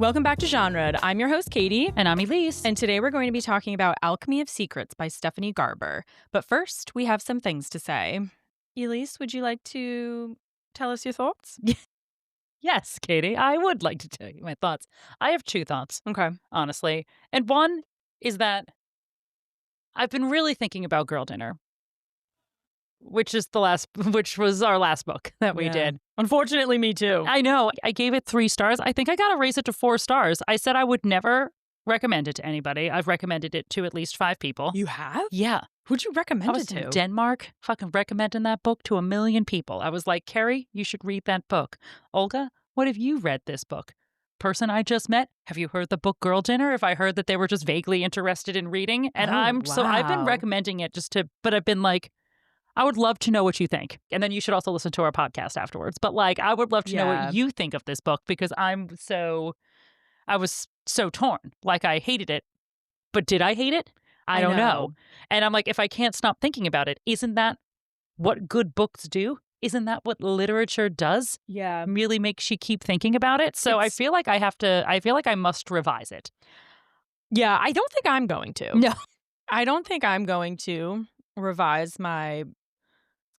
Welcome back to Genre. I'm your host, Katie. And I'm Elyse. And today we're going to be talking about Alchemy of Secrets by Stephanie Garber. But first, we have some things to say. Elyse, would you like to tell us your thoughts? Yes, Katie, I would like to tell you my thoughts. I have two thoughts, Okay. honestly. And one is that I've been really thinking about Girl Dinner, which was our last book that we did. Unfortunately, me too. I know. I gave it 3 stars. I think I got to raise it to 4 stars. I said I would never recommend it to anybody. I've recommended it to at least 5 people. You have? Yeah. Who'd you recommend I was it to? in Denmark, fucking recommending that book to 1 million people. I was like, Carrie, you should read that book. Olga, what have you read this book? Person I just met, have you heard the book Girl Dinner? If I heard that they were just vaguely interested in reading. And I've been recommending it but I've been like, I would love to know what you think. And then you should also listen to our podcast afterwards. But like, I would love to know what you think of this book because I was so torn. Like, I hated it. But did I hate it? I don't know. And I'm like, if I can't stop thinking about it, isn't that what good books do? Isn't that what literature does? Yeah. Really makes you keep thinking about it. So I feel like I must revise it. Yeah, I don't think I'm going to. No. I don't think I'm going to revise my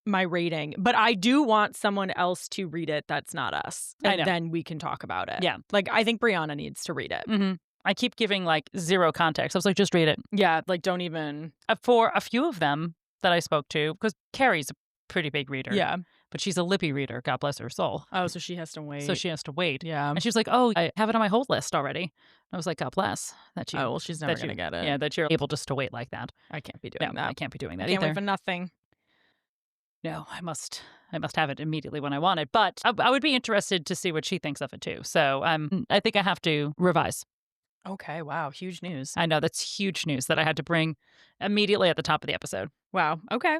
rating, but I do want someone else to read it that's not us. And then we can talk about it. Yeah. Like, I think Brianna needs to read it. Mm-hmm. I keep giving like 0 context. I was like, just read it. Yeah, like don't even. For a few of them that I spoke to, because Carrie's a pretty big reader. Yeah. But she's a Libby reader, God bless her soul. Oh, so she has to wait. Yeah. And she was like, oh, I have it on my hold list already. I was like, God bless. That you, oh, well, she's never going to get it. Yeah, that you're able just to wait like that. I can't be doing that. I can't be doing that I can't either. wait for nothing. No, I must have it immediately when I want it. But I would be interested to see what she thinks of it too. So I think I have to revise. Okay, wow. Huge news. I know, that's huge news that I had to bring immediately at the top of the episode. Wow. Okay.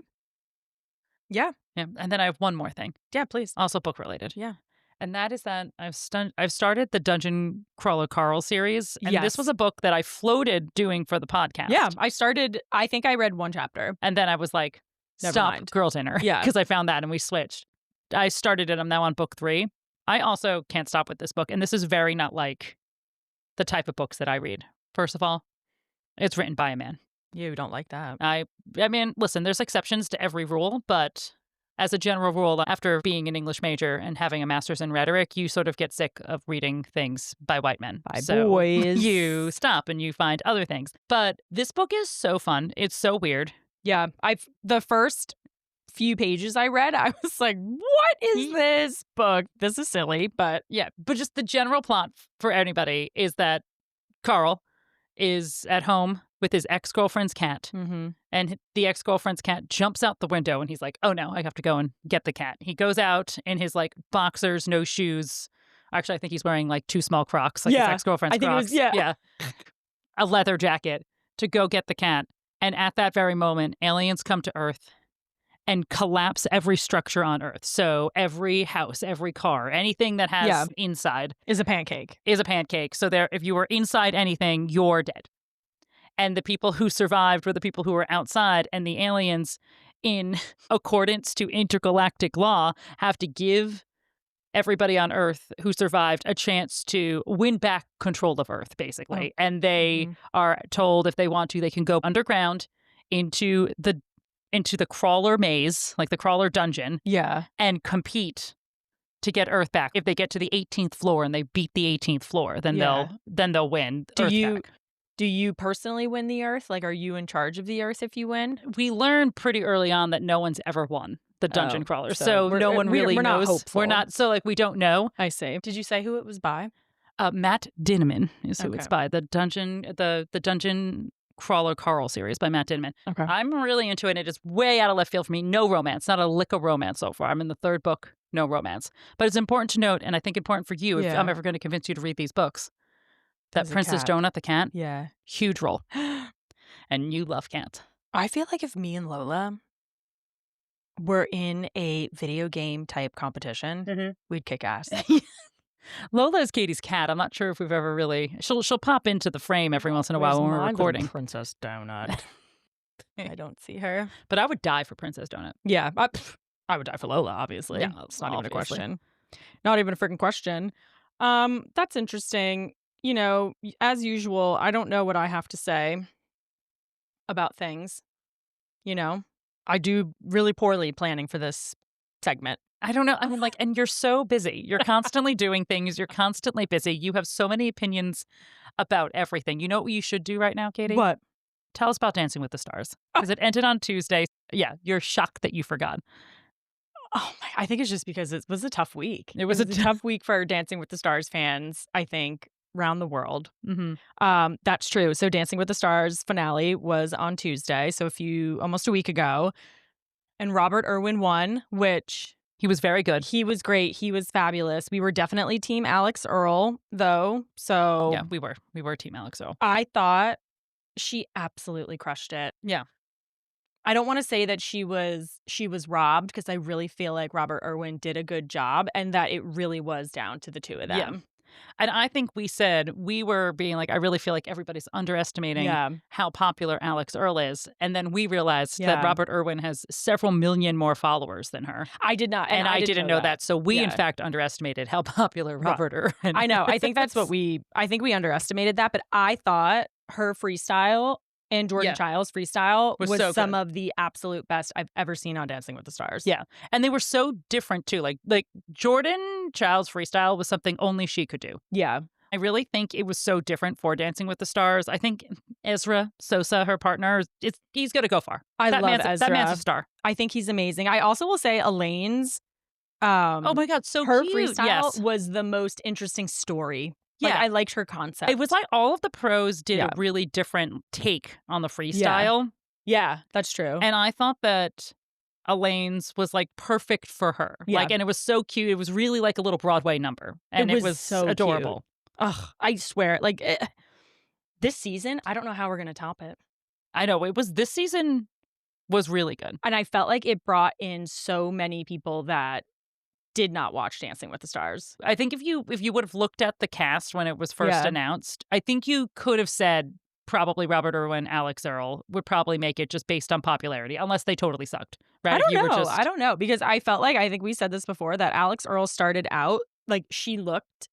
Yeah. Yeah. And then I have one more thing. Yeah, please. Also book related. Yeah. And that is that I've started the Dungeon Crawler Carl series. And this was a book that I floated doing for the podcast. Yeah. I think I read 1 chapter. And then I was like, stop, Girl Dinner. Yeah. Because I found that and we switched. I started it. I'm now on book 3. I also can't stop with this book. And this is very not like the type of books that I read. First of all, it's written by a man. You don't like that. I mean, listen, there's exceptions to every rule, but as a general rule, after being an English major and having a master's in rhetoric, you sort of get sick of reading things by white men. By boys. You stop and you find other things. But this book is so fun. It's so weird. Yeah. The first few pages I read, I was like, what is this book? This is silly, but yeah. But just the general plot for anybody is that Carl is at home with his ex-girlfriend's cat. Mm-hmm. And the ex-girlfriend's cat jumps out the window and he's like, oh no, I have to go and get the cat. He goes out in his like boxers, no shoes. Actually, I think he's wearing like 2 small Crocs, like his ex-girlfriend's Crocs. Yeah. A leather jacket to go get the cat. And at that very moment, aliens come to Earth and collapse every structure on Earth. So every house, every car, anything that has inside is a pancake. So if you were inside anything, you're dead. And the people who survived were the people who were outside, and the aliens, in accordance to intergalactic law, have to give everybody on Earth who survived a chance to win back control of Earth, basically. Oh. And they are told if they want to, they can go underground into the crawler maze, like the crawler dungeon, and compete to get Earth back. If they get to the 18th floor and they beat the 18th floor, then they'll win Earth back. Do you personally win the Earth? Like, are you in charge of the Earth if you win? We learned pretty early on that no one's ever won the dungeon crawler. So no one really we're knows. Not hopeful. We're not. So like we don't know. I see. Did you say who it was by? Matt Dinniman is who it's by. The dungeon crawler Carl series by Matt Dinniman. Okay. I'm really into it. It is way out of left field for me. No romance. Not a lick of romance so far. I'm in the 3rd book. No romance. But it's important to note, and I think important for you if I'm ever going to convince you to read these books, that Princess Donut, the cat, huge role. And you love cats. I feel like if me and Lola were in a video game type competition, we'd kick ass. Lola is Katie's cat. I'm not sure if we've ever really... She'll pop into the frame every once in a while when we're recording. Princess Donut. I don't see her. But I would die for Princess Donut. Yeah. I would die for Lola, obviously. Yeah, it's not even a question. Not even a freaking question. That's interesting. you know, as usual, I don't know what I have to say about things, you know? I do really poorly planning for this segment. I don't know. I mean, like, and you're so busy. You're constantly doing things. You're constantly busy. You have so many opinions about everything. You know what you should do right now, Katie? What? Tell us about Dancing with the Stars. Because it ended on Tuesday. Yeah, you're shocked that you forgot. Oh my! I think it's just because it was a tough week. It was a tough week for Dancing with the Stars fans, I think, around the world. Mm-hmm. That's true. So Dancing with the Stars finale was on Tuesday, so almost a week ago. And Robert Irwin won, which He was very good. he was great. He was fabulous. We were definitely team Alex Earl, though. So Yeah, we were. We were Team Alex Earl. I thought she absolutely crushed it. Yeah. I don't want to say that she was robbed, because I really feel like Robert Irwin did a good job and that it really was down to the two of them. Yeah. And I think we were being like, I really feel like everybody's underestimating how popular Alex Earl is. And then we realized that Robert Irwin has several million more followers than her. I did not. And I didn't know that. So we, in fact, underestimated how popular Robert Irwin I know. I think is. that's what I think we underestimated that. But I thought her freestyle and Jordan Childs' freestyle was so some good. of the absolute best I've ever seen on Dancing with the Stars. Yeah. And they were so different, too. Like Jordan Childs' freestyle was something only she could do. Yeah. I really think it was so different for Dancing with the Stars. I think Ezra Sosa, her partner, he's going to go far. I love Ezra. That man's a star. I think he's amazing. I also will say Elaine's oh my God, so her cute. freestyle was the most interesting story. Like, I liked her concept. It was like all of the pros did a really different take on the freestyle. Yeah, that's true. And I thought that Elaine's was like perfect for her. Yeah. Like, and it was so cute. It was really like a little Broadway number. And it was so adorable. Cute. Ugh, I swear. Like, this season, I don't know how we're going to top it. I know. This season was really good. And I felt like it brought in so many people that did not watch Dancing with the Stars. I think if you would have looked at the cast when it was first announced, I think you could have said probably Robert Irwin, Alex Earl would probably make it just based on popularity, unless they totally sucked. Right? I don't know, because I felt like, I think we said this before, that Alex Earl started out, like, she looked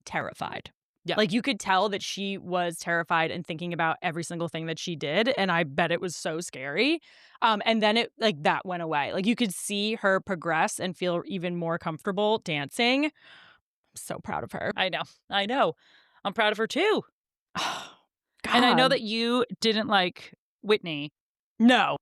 terrified. Yeah. Like, you could tell that she was terrified and thinking about every single thing that she did. And I bet it was so scary. And then that went away. Like, you could see her progress and feel even more comfortable dancing. I'm so proud of her. I know. I'm proud of her too. God. And I know that you didn't like Whitney. No.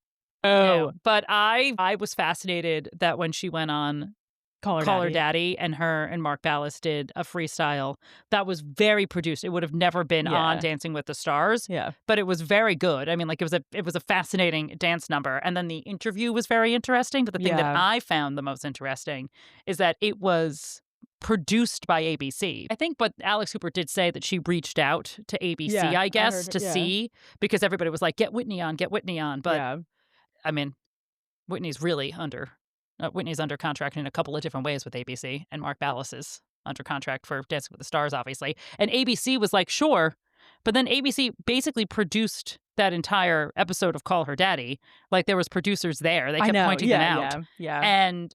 No, but I was fascinated that when she went on Call Her Daddy and her and Mark Ballas did a freestyle that was very produced. It would have never been on Dancing with the Stars. Yeah. But it was very good. I mean, like, it was a fascinating dance number. And then the interview was very interesting. But the thing that I found the most interesting is that it was produced by ABC. I think what Alex Hooper did say that she reached out to ABC, I guess, to see, because everybody was like, get Whitney on. But I mean, Whitney's under contract in a couple of different ways with ABC, and Mark Ballas is under contract for Dancing with the Stars, obviously. And ABC was like, sure. But then ABC basically produced that entire episode of Call Her Daddy. Like, there was producers there. They kept pointing them out. Yeah. And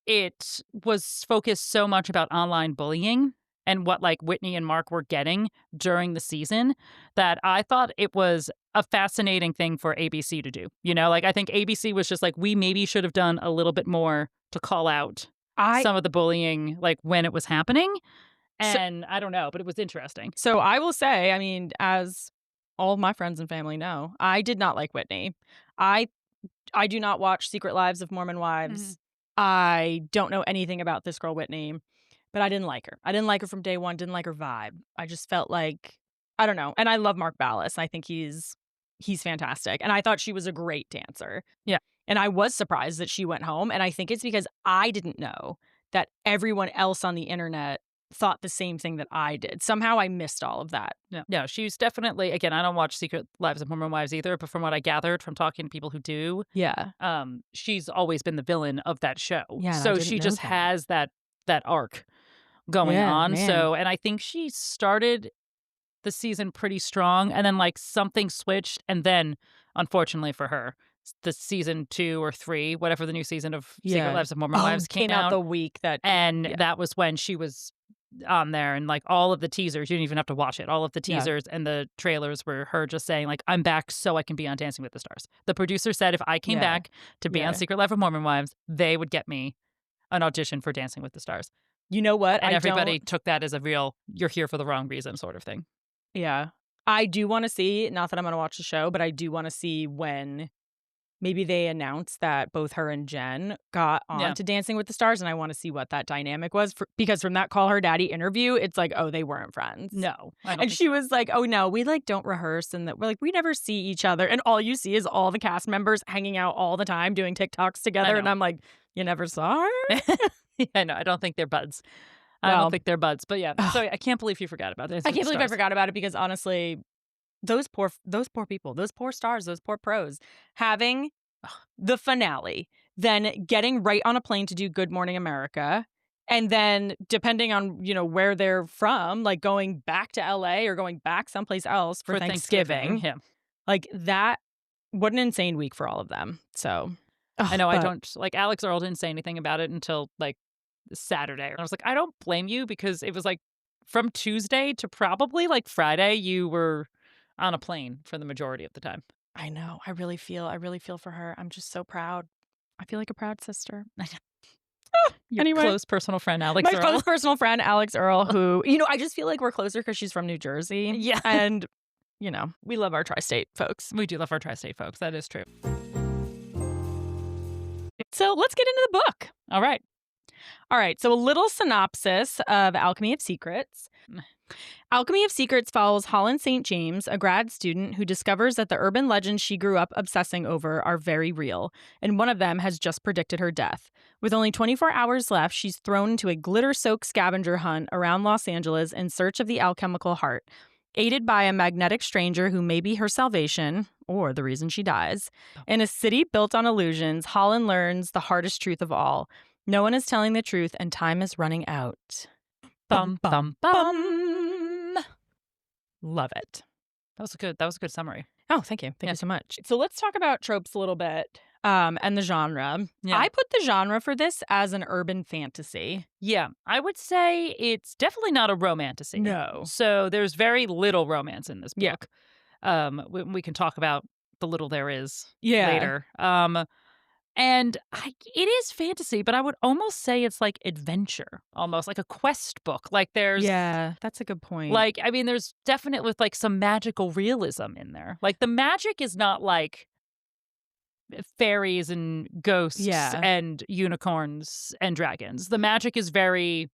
it was focused so much about online bullying and what, like, Whitney and Mark were getting during the season that I thought it was a fascinating thing for ABC to do. You know, like, I think ABC was just like, we maybe should have done a little bit more to call out some of the bullying, like, when it was happening. And I don't know, but it was interesting. So I will say, I mean, as all of my friends and family know, I did not like Whitney. I do not watch Secret Lives of Mormon Wives. Mm-hmm. I don't know anything about this girl, Whitney, but I didn't like her. I didn't like her from day one, didn't like her vibe. I just felt like, I don't know. And I love Mark Ballas. I think he's fantastic. And I thought she was a great dancer. Yeah. And I was surprised that she went home. And I think it's because I didn't know that everyone else on the internet thought the same thing that I did. Somehow I missed all of that. No, she's definitely, again, I don't watch Secret Lives of Mormon Wives either, but from what I gathered from talking to people who do, she's always been the villain of that show. Yeah, so she just has that arc going on. Man. So, and I think she started the season pretty strong, and then, like, something switched, and then, unfortunately for her, the season 2 or 3, whatever the new season of Secret Lives of Mormon Wives came out the week that, and that was when she was on there, and like all of the teasers, you didn't even have to watch it. All of the Yeah. teasers and the trailers were her just saying like, "I'm back so I can be on Dancing with the Stars." The producer said if I came Yeah. back to be on Yeah. Secret Life of Mormon Wives, they would get me an audition for Dancing with the Stars. You know what? And I everybody don't took that as a real "you're here for the wrong reason" sort of thing. Yeah. I do wanna see, not that I'm gonna watch the show, but I do wanna see when maybe they announced that both her and Jen got on Yeah. to Dancing with the Stars, and I wanna see what that dynamic was because from that Call Her Daddy interview, it's like, oh, they weren't friends. No, I don't And think she so. was like, "Oh, no, we, like, don't rehearse and that we're like, we never see each other." And all you see is all the cast members hanging out all the time doing TikToks I together, and know. I'm like, "You never saw her?" I know, I don't think they're buds. I don't Well, think they're buds, but yeah. ugh, So I can't believe you forgot about I Dancing with can't the believe I Stars. forgot about it because honestly, those poor people, those poor stars, those poor pros, having the finale, then getting right on a plane to do Good Morning America, and then depending on, where they're from, like, going back to LA or going back someplace else for For Thanksgiving, Thanksgiving. yeah. Like, that what an insane week for all of them, so I ugh, know I but don't like, Alex Earl didn't say anything about it until, like, Saturday, and I was like, "I don't blame you," because it was, like, from Tuesday to probably, like, Friday, you were on a plane for the majority of the time. I know, I really feel for her. I'm just so proud. I feel like a proud sister. Your Anyway. close personal friend, Alex My Earl. close personal friend, Alex Earl, who, I just feel like we're closer because she's from New Jersey. Yeah. And, we love our tri state folks. We do love our tri-state folks, that is true. So let's get into the book. All right. All right. So a little synopsis of Alchemy of Secrets. Alchemy of Secrets follows Holland St. James, a grad student who discovers that the urban legends she grew up obsessing over are very real, and one of them has just predicted her death. With only 24 hours left, she's thrown into a glitter-soaked scavenger hunt around Los Angeles in search of the alchemical heart. Aided by a magnetic stranger who may be her salvation, or the reason she dies, in a city built on illusions, Holland learns the hardest truth of all. No one is telling the truth, and time is running out. Bum, bum, bum. Love it. That was a good summary. Oh, thank you. Thank Yeah. you so much. So let's talk about tropes a little bit, and the genre. Yeah. I put the genre for this as an urban fantasy. Yeah, I would say it's definitely not a romantasy. No. So there's very little romance in this Yeah. book. We can talk about the little there is Yeah. later. And it is fantasy, but I would almost say it's like adventure, almost like a quest book. Like there's Yeah, that's a good point. like, I mean, there's definitely like some magical realism in there. Like the magic is not like fairies and ghosts Yeah. and unicorns and dragons. The magic is very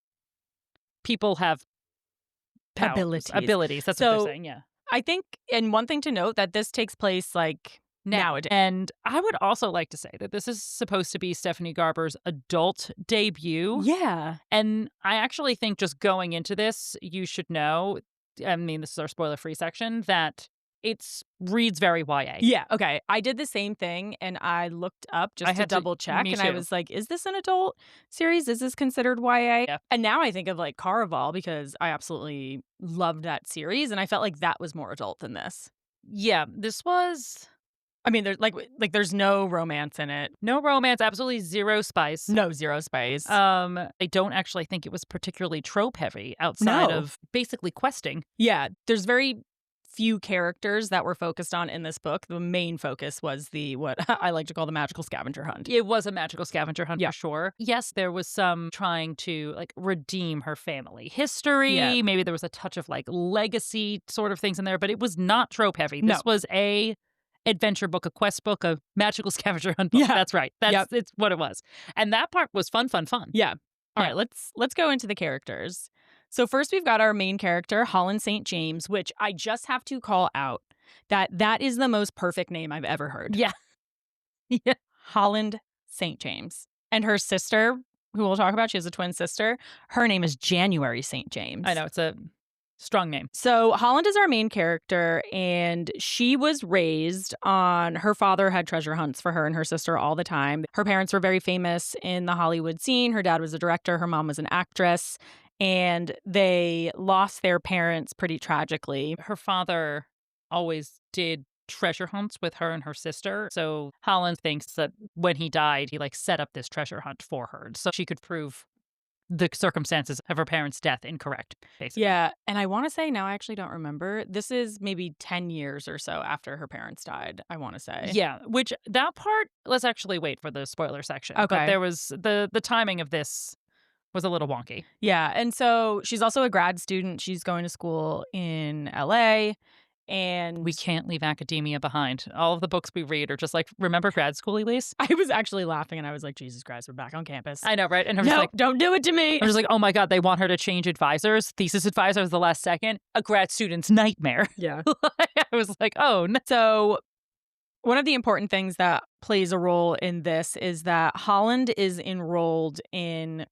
people have powers, Abilities. abilities. That's what So- they're saying. Yeah. I think, and one thing to note, that this takes place like nowadays. And I would also like to say that this is supposed to be Stephanie Garber's adult debut. Yeah. And I actually think just going into this, you should know, I mean, this is our spoiler-free section, that it reads very YA. Yeah. Okay. I did the same thing and I looked up just I to had to- double check. me And I too. was like, is this an adult series? Is this considered YA? Yeah. And now I think of like Caraval because I absolutely loved that series. And I felt like that was more adult than this. Yeah, this was I mean, there's there's no romance in it. no romance, absolutely zero spice. No zero spice. I don't actually think it was particularly trope heavy outside No. of basically questing. Yeah. There's very few characters that were focused on in this book. The main focus was what I like to call the magical scavenger hunt. It was a magical scavenger hunt Yeah. for sure. Yes, there was some trying to like redeem her family history. Yeah. Maybe there was a touch of like legacy sort of things in there, but it was not trope heavy. No. This was a adventure book, a quest book, a magical scavenger hunt book. Yeah. That's right. It's what it was. And that part was fun. Yeah. All Yeah. right, let's go into the characters. So first we've got our main character, Holland St. James, which I just have to call out that is the most perfect name I've ever heard. Yeah. Yeah. Holland St. James. And her sister, who we'll talk about, she has a twin sister. Her name is January St. James. I know. It's a strong name. So Holland is our main character, and she was raised on her father had treasure hunts for her and her sister all the time. Her parents were very famous in the Hollywood scene. Her dad was a director, her mom was an actress, and they lost their parents pretty tragically. Her father always did treasure hunts with her and her sister. So Holland thinks that when he died, he like set up this treasure hunt for her so she could prove the circumstances of her parents' death incorrect, basically. Yeah, and I wanna say now I actually don't remember. This is maybe 10 years or so after her parents died, I wanna say. Yeah, which that part, let's actually wait for the spoiler section. But Okay. there was the timing of this was a little wonky. Yeah, and so she's also a grad student. She's going to school in LA, and We can't leave academia behind. All of the books we read are just like, remember grad school, Elyse? I was actually laughing and I was like, "Jesus Christ, we're back on campus." I know, right? And I'm just No, like, don't do it to me. I'm just like, oh my God, they want her to change advisors. Thesis advisor is the last second. A grad student's nightmare. Yeah. I was like, oh no. So, one of the important things that plays a role in this is that Holland is enrolled in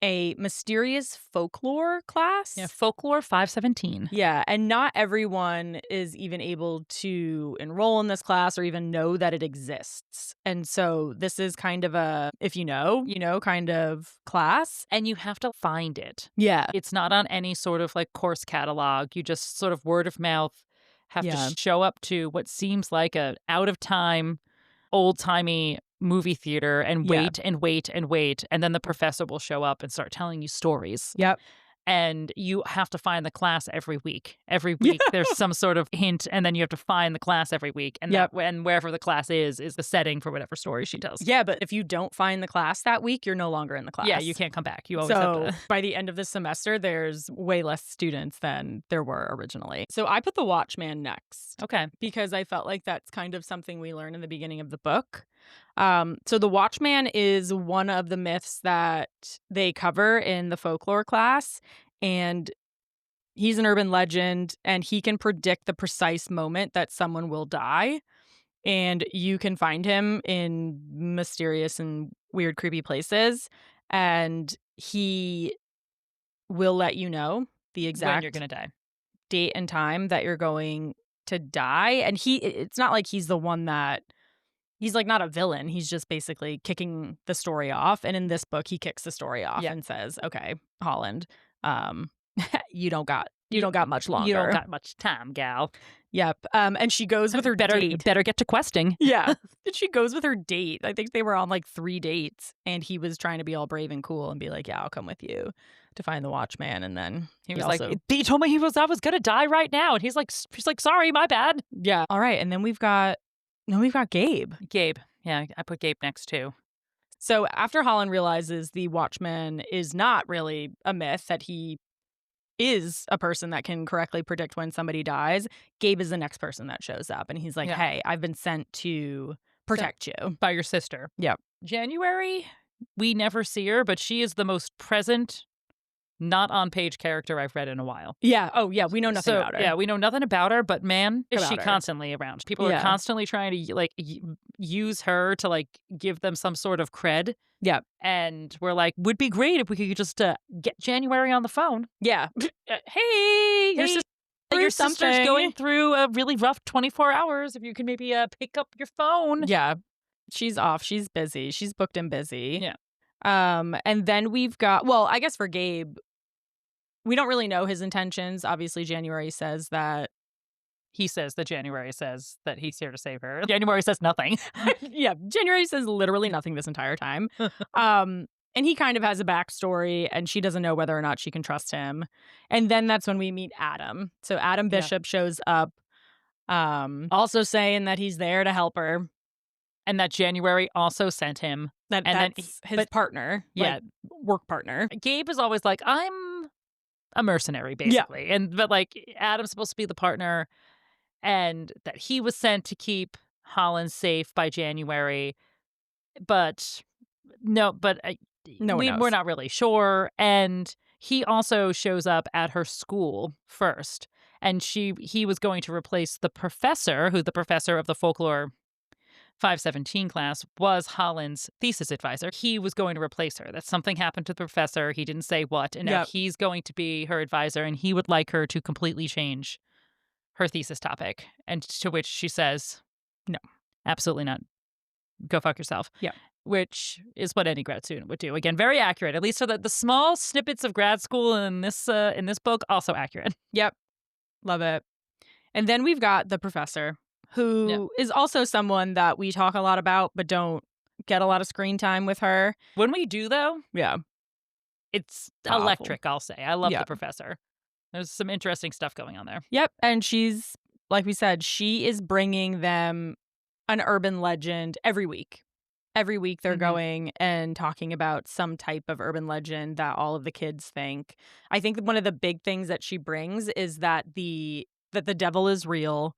a mysterious folklore class. Yeah, folklore 517. Yeah, and not everyone is even able to enroll in this class or even know that it exists. And so this is kind of a, if you know, kind of class. And you have to find it. Yeah. It's not on any sort of like course catalog. You just sort of word of mouth have Yeah. to show up to what seems like a out of time, old timey movie theater and Yeah. wait and wait and wait. And then the professor will show up and start telling you stories. Yep. And you have to find the class every week. Every week there's some sort of hint, and then you have to find the class every week. And Yep. and wherever the class is the setting for whatever story she tells. Yeah, but if you don't find the class that week, you're no longer in the class. Yeah, you can't come back. You always have So to. by the end of the semester, there's way less students than there were originally. So I put the Watchman next. Okay. Because I felt like that's kind of something we learn in the beginning of the book. So the Watchman is one of the myths that they cover in the folklore class, and he's an urban legend, and he can predict the precise moment that someone will die, and you can find him in mysterious and weird, creepy places, and he will let you know the When exact you're going to die. date and time that you're going to die. And it's not like he's the one that he's like not a villain. He's just basically kicking the story off. And in this book, he kicks the story off and says, "Okay, Holland, you don't got much longer. You don't got much time, gal. Yep. And she goes with her date. Better get to questing. Yeah. And she goes with her date. I think they were on like 3 dates, and he was trying to be all brave and cool and be like, "Yeah, I'll come with you to find the Watchman." And then He was like, he told me I was gonna die right now, and she's like, sorry, my bad. "Yeah, all right." And then we've got Gabe. Gabe. Yeah, I put Gabe next too. So after Holland realizes the Watchman is not really a myth, that he is a person that can correctly predict when somebody dies, Gabe is the next person that shows up. And he's like, "Hey, I've been sent to protect you." By your sister. Yep. January, we never see her, but she is the most present, not on page character I've read in a while. Yeah. Oh, yeah. We know nothing about her. Yeah, we know nothing about her, but man, is she About her. constantly around. People are constantly trying to like use her to like give them some sort of cred. Yeah. And we're like, would be great if we could just get January on the phone. Yeah. Hey, your sister's something. going through a really rough 24 hours. If you can maybe pick up your phone. Yeah. She's off. She's busy. She's booked and busy. Yeah. And then we've got, well, I guess for Gabe, we don't really know his intentions. Obviously, January says that. He says that January says that he's here to save her. January says nothing. Yeah, January says literally nothing this entire time. And he kind of has a backstory, and she doesn't know whether or not she can trust him. And then that's when we meet Adam. So Adam Bishop shows up, also saying that he's there to help her. And that January also sent him. That's his partner. Yeah. Like, work partner. Gabe is always like, I'm a mercenary, basically. Yeah. But like, Adam's supposed to be the partner, and that he was sent to keep Holland safe by January. But no, we're not really sure. And he also shows up at her school first. And he was going to replace the professor, who the professor of the folklore 517 class was Holland's thesis advisor. He was going to replace her. That something happened to the professor. He didn't say what. And now he's going to be her advisor, and he would like her to completely change her thesis topic. And to which she says, no, absolutely not. Go fuck yourself. Yeah. Which is what any grad student would do. Again, very accurate. At least so that the small snippets of grad school in this book, also accurate. Yep. Love it. And then we've got the professor, who is also someone that we talk a lot about, but don't get a lot of screen time with her. When we do, though, it's powerful. electric, I'll say. I love the Yep. professor. There's some interesting stuff going on there. Yep, and she's like we said, she is bringing them an urban legend every week. Every week they're going and talking about some type of urban legend that all of the kids think. I think one of the big things that she brings is that the devil is real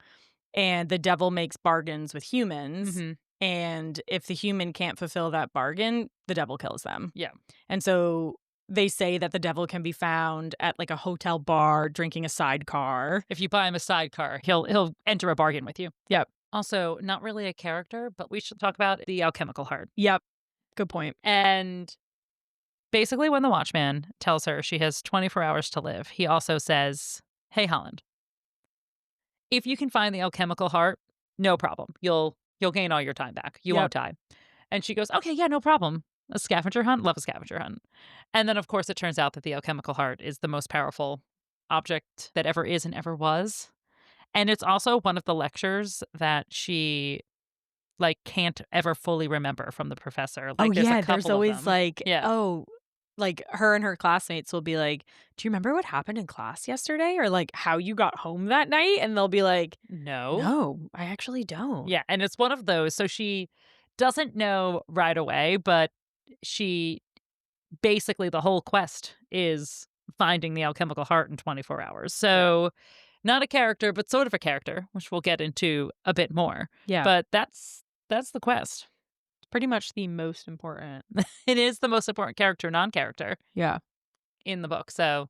and the devil makes bargains with humans. And if the human can't fulfill that bargain, the devil kills them. Yeah. And so they say that the devil can be found at like a hotel bar drinking a sidecar. If you buy him a sidecar, he'll enter a bargain with you. Yep. Also, not really a character, but we should talk about the alchemical heart. Yep. Good point. And basically, when the Watchman tells her she has 24 hours to live, he also says, "Hey, Holland, if you can find the alchemical heart, no problem. You'll gain all your time back. You won't die." And she goes, "Okay, yeah, no problem. A scavenger hunt? Love a scavenger hunt." And then, of course, it turns out that the alchemical heart is the most powerful object that ever is and ever was. And it's also one of the lectures that she, like, can't ever fully remember from the professor. Like, there's a couple there's of always them. like, Yeah. like her and her classmates will be like, "Do you remember what happened in class yesterday?" Or like how you got home that night? And they'll be like, No. "No, I actually don't." Yeah, and it's one of those. So she doesn't know right away, but she basically the whole quest is finding the alchemical heart in 24 hours. So not a character, but sort of a character, which we'll get into a bit more. Yeah. But that's the quest. Pretty much the most important. It is the most important character, non-character Yeah. in the book. So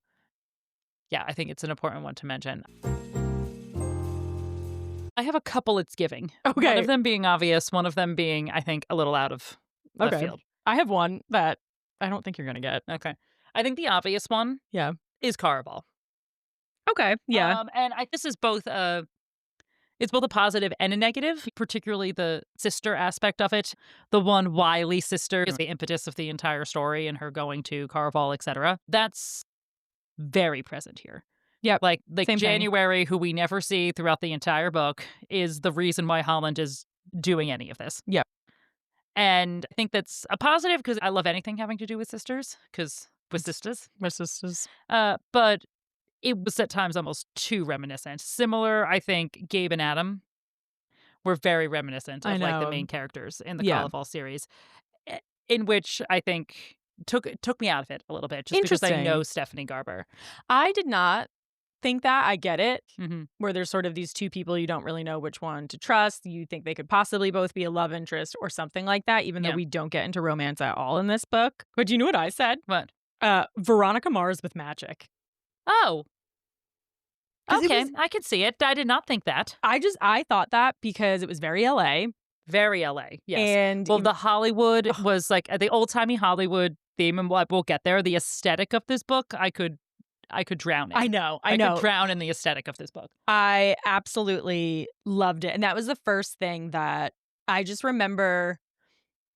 yeah, I think it's an important one to mention. I have a couple it's giving. One Okay. of them being obvious, one of them being, I think, a little out of left field. I have one that I don't think you're going to get. Okay. I think the obvious one Yeah. is Caraval. Okay. Yeah. And this is both it's both a positive and a negative, particularly the sister aspect of it. The one wily sister is the impetus of the entire story and her going to Caraval, etc. That's very present here. Yep. Like Same thing. January, who we never see throughout the entire book, is the reason why Holland is doing any of this. Yep. And I think that's a positive because I love anything having to do with sisters, because with sisters. My sisters. But it was at times almost too reminiscent. Similar, I think, Gabe and Adam were very reminiscent of like the main characters in the Caraval series, in which I think took me out of it a little bit, just because I know Stephanie Garber. I did not think that. I get it. Mm-hmm. Where there's sort of these two people you don't really know which one to trust. You think they could possibly both be a love interest or something like that, even though we don't get into romance at all in this book. But you know what I said? What? Veronica Mars with magic. Oh. Okay, I can see it. I did not think that. I thought that because it was very LA. Very LA, yes. And the Hollywood was like the old-timey Hollywood theme, and we'll get there. The aesthetic of this book, I could drown in. I know. I could drown in the aesthetic of this book. I absolutely loved it. And that was the first thing that I just remember,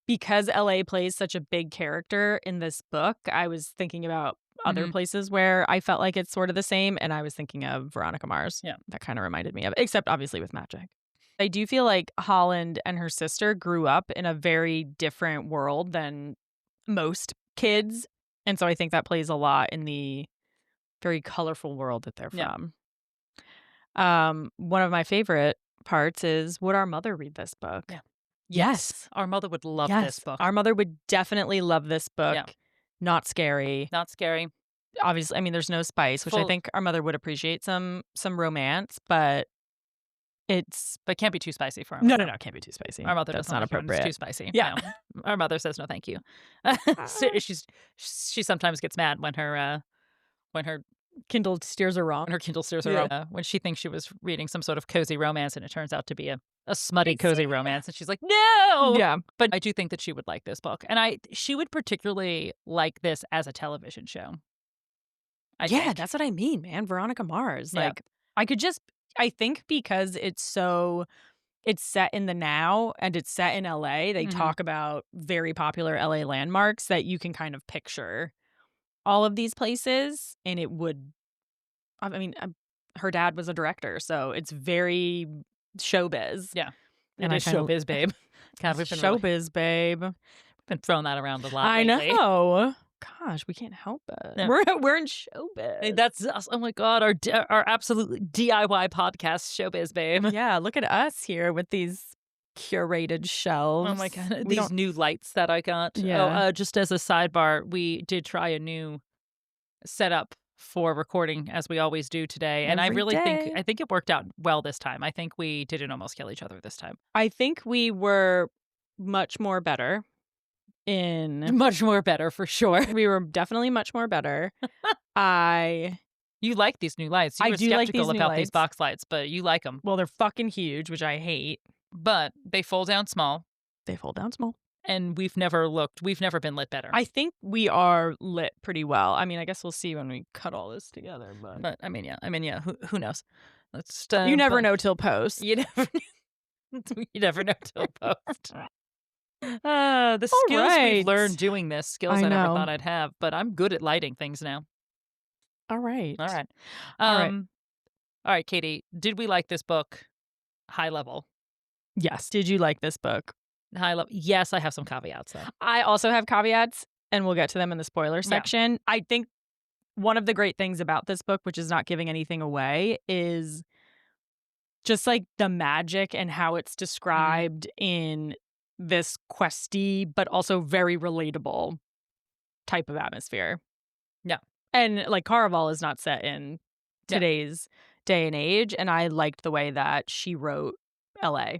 because LA plays such a big character in this book. I was thinking about other places where I felt like it's sort of the same, and I was thinking of Veronica Mars. Yeah. That kind of reminded me of it, except obviously with magic. I do feel like Holland and her sister grew up in a very different world than most kids, and so I think that plays a lot in the very colorful world that they're from. One of my favorite parts is, would our mother read this book? Yeah. Yes. Our mother would love this book. Our mother would definitely love this book. Yeah. Not scary. Not scary. Obviously, I mean, there's no spice, which I think our mother would appreciate some romance, but But can't be too spicy for our No, mother. it can't be too spicy. Our mother That's doesn't not like it when appropriate. it's too spicy. Yeah. No. Our mother says no thank you. She sometimes gets mad when her Kindle steers her wrong. when her Kindle steers her wrong, when she thinks she was reading some sort of cozy romance and it turns out to be a smutty cozy romance, and she's like, no. Yeah. But I do think that she would like this book, and she would particularly like this as a television show. I think. That's what I mean, man. Veronica Mars. Yeah. Like, I think because it's set in the now and it's set in LA, they talk about very popular LA landmarks that you can kind of picture all of these places, and it would, I mean, her dad was a director, so it's very showbiz. Yeah. And it is showbiz, babe. God, we've been showbiz, babe. been throwing that around a lot I lately. know. God, gosh, we can't help it. No. We're in showbiz. That's us. Oh my God, our absolutely DIY podcast showbiz, babe. Yeah, look at us here with these curated shelves. Oh my God, We these don't. new lights that I got. Yeah. Oh, just as a sidebar, we did try a new setup for recording as we always do today, and I Every really day. think it worked out well this time. I think we didn't almost kill each other this time. I think we were much more better in. Much more better for sure. We were definitely much more better. You like these new lights. You I were do like skeptical these new about these lights. box lights, but you like them. Well, they're fucking huge, which I hate. But they fold down small, They fold down small. and we've never been lit better. I think we are lit pretty well. I mean, I guess we'll see when we cut all this together. But I mean, yeah. Who knows? Let's. you never know till post. You never. You never know till post. The skills right. we've learned doing this, skills I I never know. thought I'd have, but I'm good at lighting things now. All right. All right. All right. All right, Katie, did we like this book? High level. Yes. Did you like this book? High level. Yes, I have some caveats though. I also have caveats, and we'll get to them in the spoiler section. I think one of the great things about this book, which is not giving anything away, is just like the magic and how it's described in this questy, but also very relatable type of atmosphere. Yeah. And like Caraval is not set in today's day and age. And I liked the way that she wrote LA.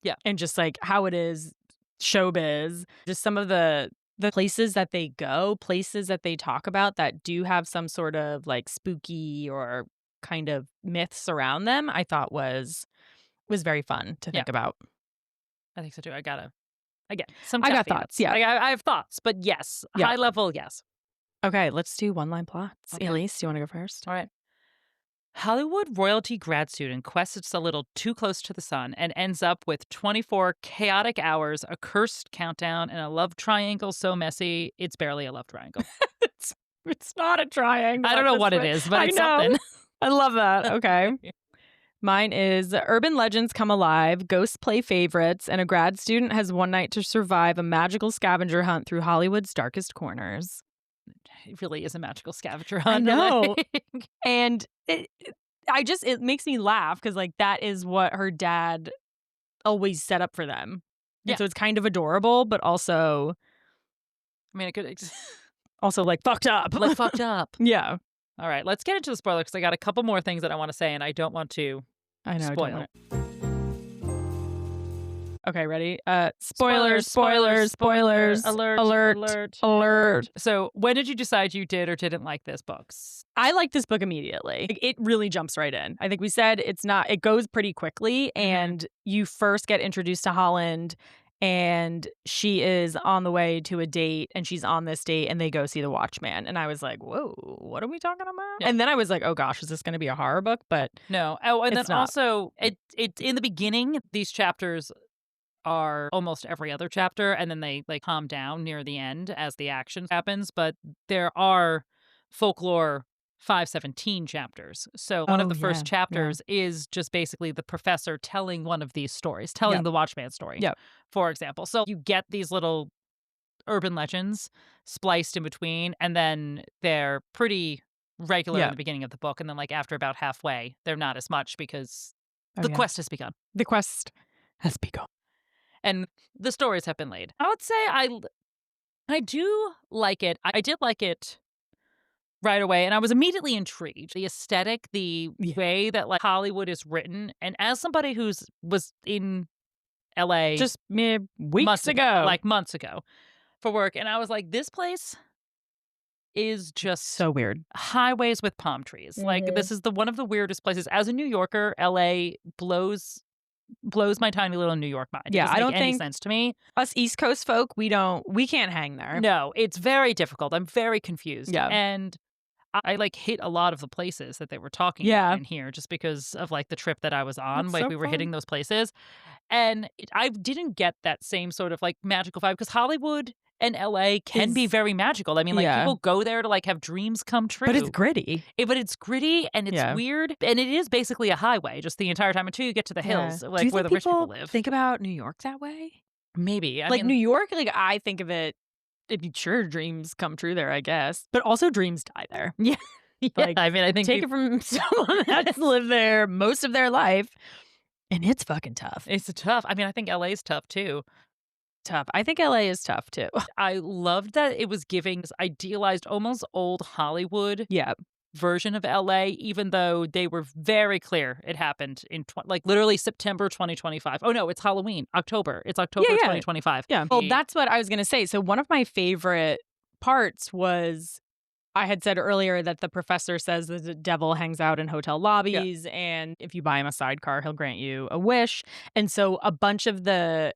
Yeah. And just like how it is showbiz, just some of the places that they go, places that they talk about that do have some sort of like spooky or kind of myths around them, I thought was very fun to think about. I think so too. I got some I got caveats. thoughts, yeah. I have thoughts, but yes. Yeah. High level, yes. Okay, let's do one-line plots. Okay. Elyse, do you want to go first? All right. Hollywood royalty grad student quests a little too close to the sun and ends up with 24 chaotic hours, a cursed countdown, and a love triangle so messy it's barely a love triangle. It's not a triangle. I don't know what it is, but it's something. I love that. Okay. Mine is urban legends come alive, ghosts play favorites, and a grad student has one night to survive a magical scavenger hunt through Hollywood's darkest corners. It really is a magical scavenger hunt. I know. And it makes me laugh because like that is what her dad always set up for them. And so it's kind of adorable, but also, I mean, it could also like fucked up. like fucked up. Yeah. All right, let's get into the spoiler because I got a couple more things that I want to say, and I don't want to spoil it. Okay, ready? Spoilers. Alert. So when did you decide you did or didn't like this book? I like this book immediately. It really jumps right in. I think we said it goes pretty quickly, and you first get introduced to Holland, and she is on the way to a date, and she's on this date, and they go see The Watchman. And I was like, whoa, what are we talking about? Yeah. And then I was like, oh gosh, is this going to be a horror book? But no. Oh, and then not. Also, it in the beginning, these chapters are almost every other chapter, and then they like calm down near the end as the action happens. But there are folklore 517 chapters. So one of the first chapters is just basically the professor telling one of these stories, telling the Watchman story, for example. So you get these little urban legends spliced in between, and then they're pretty regular in the beginning of the book. And then like after about halfway, they're not as much because the quest has begun. The quest has begun. And the stories have been laid. I would say I do like it. I did like it right away, and I was immediately intrigued. The aesthetic, the way that like Hollywood is written, and as somebody was in LA just months ago for work, and I was like, this place is just so weird. Highways with palm trees. Like this is one of the weirdest places. As a New Yorker, LA blows my tiny little New York mind. Yeah, I don't think any sense to me. Us East Coast folk, we can't hang there. No, it's very difficult. I'm very confused. Yeah. And I like hit a lot of the places that they were talking about in here just because of like the trip that I was on. That's like so we were fun. hitting those places. And I didn't get that same sort of like magical vibe because Hollywood and LA can be very magical. I mean, like people go there to like have dreams come true. But it's gritty. But it's gritty and it's weird. And it is basically a highway just the entire time until you get to the hills, like where the rich people live. Think about New York that way? Maybe. I like mean, New York, like I think of it It'd be sure dreams come true there, I guess. But also dreams die there. Yeah. Yeah, Like, I mean, I think take it from someone that's lived there most of their life, and it's fucking tough. it's tough. I mean, I think LA's tough too. Tough. I think LA is tough too. I loved that it was giving this idealized, almost old Hollywood Yeah. version of LA, even though they were very clear it happened in like literally September 2025. Oh no, it's Halloween, October. It's October Yeah. 2025. Yeah. Well, that's what I was going to say. So one of my favorite parts was I had said earlier that the professor says that the devil hangs out in hotel lobbies, and if you buy him a sidecar, he'll grant you a wish. And so a bunch of the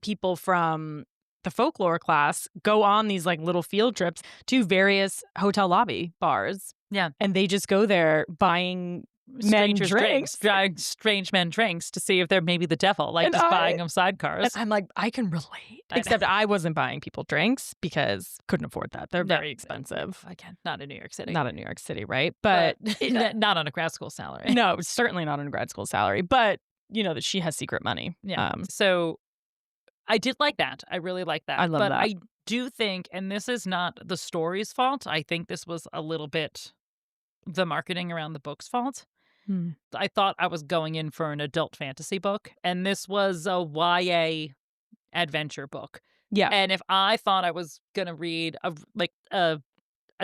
people from the folklore class go on these like little field trips to various hotel lobby bars. Yeah. And they just go there buying men drinks. Strange men drinks to see if they're maybe the devil, like And just buying them sidecars. And I'm like, I can relate. Except I wasn't buying people drinks because couldn't afford that. They're very expensive. Again, not in New York City. Not in New York City, right? But not on a grad school salary. No, certainly not on a grad school salary. But you know that she has secret money. Yeah. So I did like that. I really like that. I love but that. I do think, and this is not the story's fault, I think this was a little bit the marketing around the book's fault. I thought I was going in for an adult fantasy book, and this was a YA adventure book. Yeah. And if I thought I was going to read a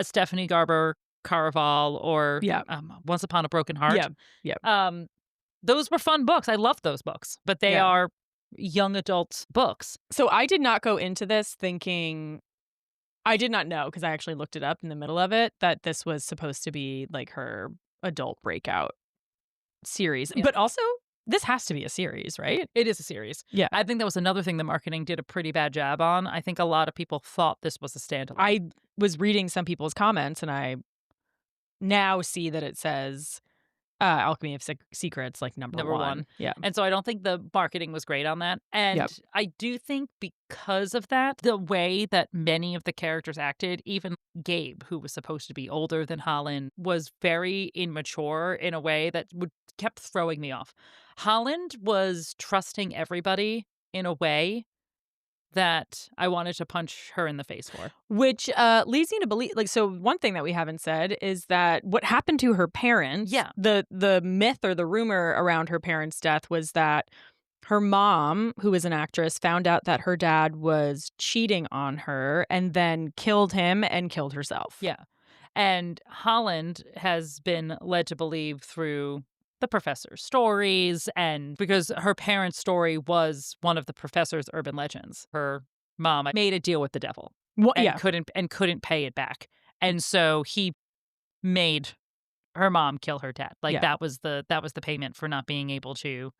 Stephanie Garber Caraval or Once Upon a Broken Heart. Those were fun books. I loved those books, but they are young adult books. So I did not go into this thinking, I did not know because I actually looked it up in the middle of it that this was supposed to be like her adult breakout series. But also, this has to be a series, right? It is a series. Yeah. I think that was another thing the marketing did a pretty bad job on. I think a lot of people thought this was a standalone. I was reading some people's comments and I now see that it says Alchemy of Secrets, like number one. Yeah. And so I don't think the marketing was great on that. And I do think because of that, the way that many of the characters acted, even Gabe, who was supposed to be older than Holland, was very immature in a way that kept throwing me off. Holland was trusting everybody in a way that I wanted to punch her in the face for. Which leads me to believe, like, so one thing that we haven't said is that what happened to her parents, the myth or the rumor around her parents' death was that her mom, who is an actress, found out that her dad was cheating on her and then killed him and killed herself. Yeah. And Holland has been led to believe through the professor's stories, and because her parents' story was one of the professor's urban legends. Her mom made a deal with the devil couldn't pay it back. And so he made her mom kill her dad. Like that was the payment for not being able to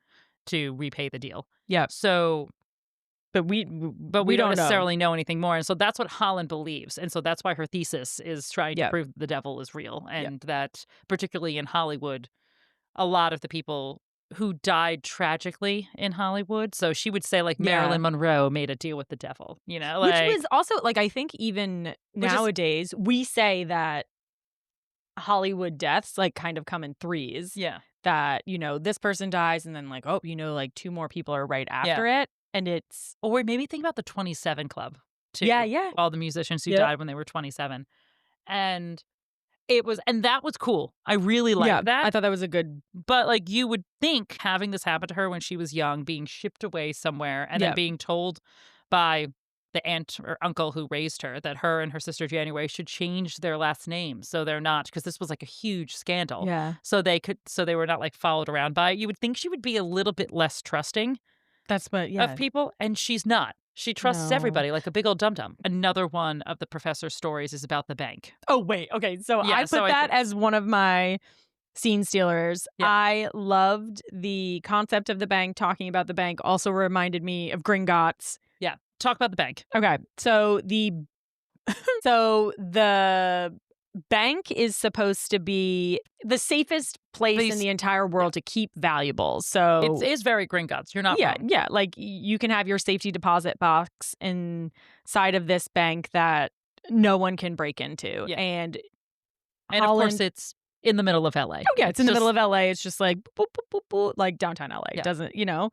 repay the deal. Yeah. So But we don't necessarily know anything more. And so that's what Holland believes. And so that's why her thesis is trying to prove the devil is real. And that particularly in Hollywood, a lot of the people who died tragically in Hollywood. So she would say like Marilyn Monroe made a deal with the devil, you know, which was also like, I think even nowadays we say that Hollywood deaths like kind of come in threes. Yeah. That, you know, this person dies and then like, oh, you know, like two more people are right after it. And it's, or maybe think about the 27 Club too. Yeah. All the musicians who died when they were 27. And that was cool. I really liked that. I thought that was a good. But like you would think having this happen to her when she was young, being shipped away somewhere and then being told by the aunt or uncle who raised her that her and her sister January should change their last names so they're not, because this was like a huge scandal. Yeah. So they were not like followed around by it. You would think she would be a little bit less trusting. That's what, of people, and she's not. She trusts everybody like a big old dum-dum. Another one of the professor's stories is about the bank. Oh, wait. Okay. So I put that as one of my scene stealers. Yeah. I loved the concept of the bank. Talking about the bank also reminded me of Gringotts. Yeah. Talk about the bank. Okay. So the bank is supposed to be the safest place in the entire world to keep valuables. So it is very Gringotts. You're not wrong. Yeah. Like you can have your safety deposit box inside of this bank that no one can break into. Yeah. And of course it's in the middle of LA. Oh yeah, it's in the middle of LA. It's just like boop, boop, boop, boop, like downtown LA. It doesn't, you know.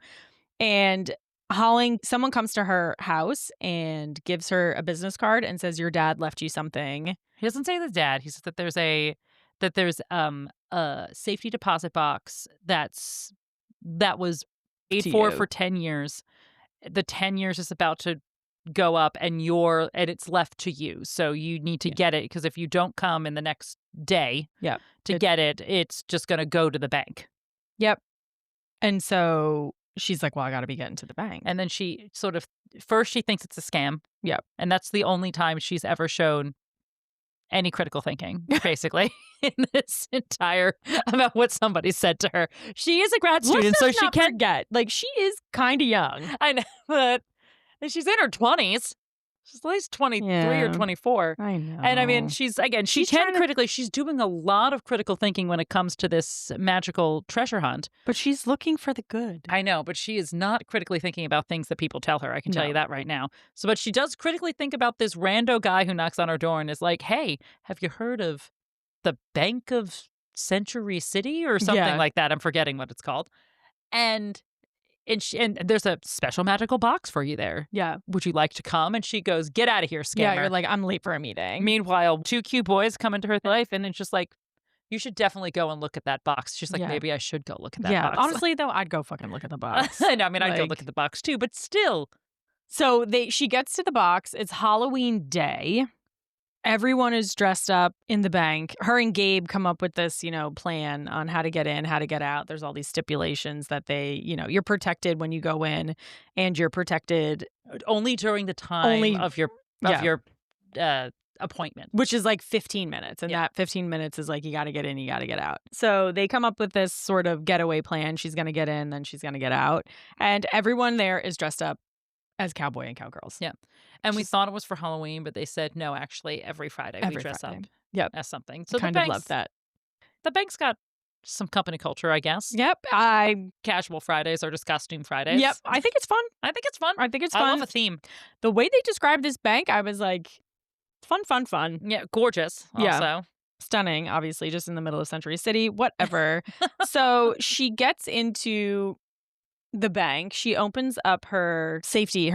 And someone comes to her house and gives her a business card and says, your dad left you something. He doesn't say the dad. He says that there's a safety deposit box that was paid To for you. 10 years. The 10 years is about to go up and it's left to you. So you need to get it, because if you don't come in the next day to get it, it's just going to go to the bank. Yep. And so she's like, well, I got to be getting to the bank. And then she first she thinks it's a scam. Yep. And that's the only time she's ever shown any critical thinking, basically, in this entire about what somebody said to her. She is a grad student, so she can't forget. Like, she is kind of young. I know, but she's in her 20s. She's at least 23 or 24. I know. And I mean, she's doing a lot of critical thinking when it comes to this magical treasure hunt. But she's looking for the good. I know, but she is not critically thinking about things that people tell her. I can tell you that right now. So, but she does critically think about this rando guy who knocks on her door and is like, hey, have you heard of the Bank of Century City or something like that? I'm forgetting what it's called. And there's a special magical box for you there. Yeah. Would you like to come? And she goes, get out of here, scammer. Yeah, you're like, I'm late for a meeting. Meanwhile, 2 cute boys come into her life, and it's just like, you should definitely go and look at that box. She's like, maybe I should go look at that box. Honestly, though, I'd go fucking look at the box. I know. I mean, I'd go look at the box too, but still. So she gets to the box. It's Halloween day. Everyone is dressed up in the bank. Her and Gabe come up with this, plan on how to get in, how to get out. There's all these stipulations that you're protected when you go in, and you're protected only during the time of your appointment, which is like 15 minutes. And that 15 minutes is like, you got to get in, you got to get out. So they come up with this sort of getaway plan. She's going to get in, then she's going to get out. And everyone there is dressed up as cowboy and cowgirls. Yeah. And we thought it was for Halloween, but they said, no, actually, every Friday we dress up as something. So I kind of love that. The bank's got some company culture, I guess. Yep. Casual Fridays or just costume Fridays. Yep. I think it's fun. I think it's fun. I love a theme. The way they described this bank, I was like, fun. Yeah. Gorgeous. Also. Yeah. Stunning, obviously, just in the middle of Century City. Whatever. So she gets into the bank. She opens up her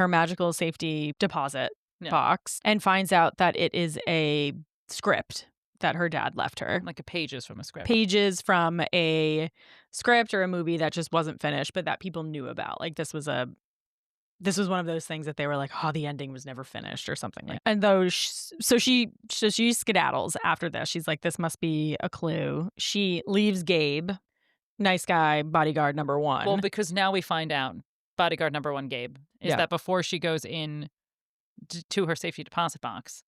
magical safety deposit box, and finds out that it is a script that her dad left her. Like pages from a script. Pages from a script or a movie that just wasn't finished, but that people knew about. Like, this was one of those things that they were like, oh, the ending was never finished or something like that. And so she skedaddles after this. She's like, this must be a clue. She leaves Gabe, nice guy, bodyguard number 1. Well, because now we find out bodyguard number 1, Gabe, is that before she goes in to her safety deposit box,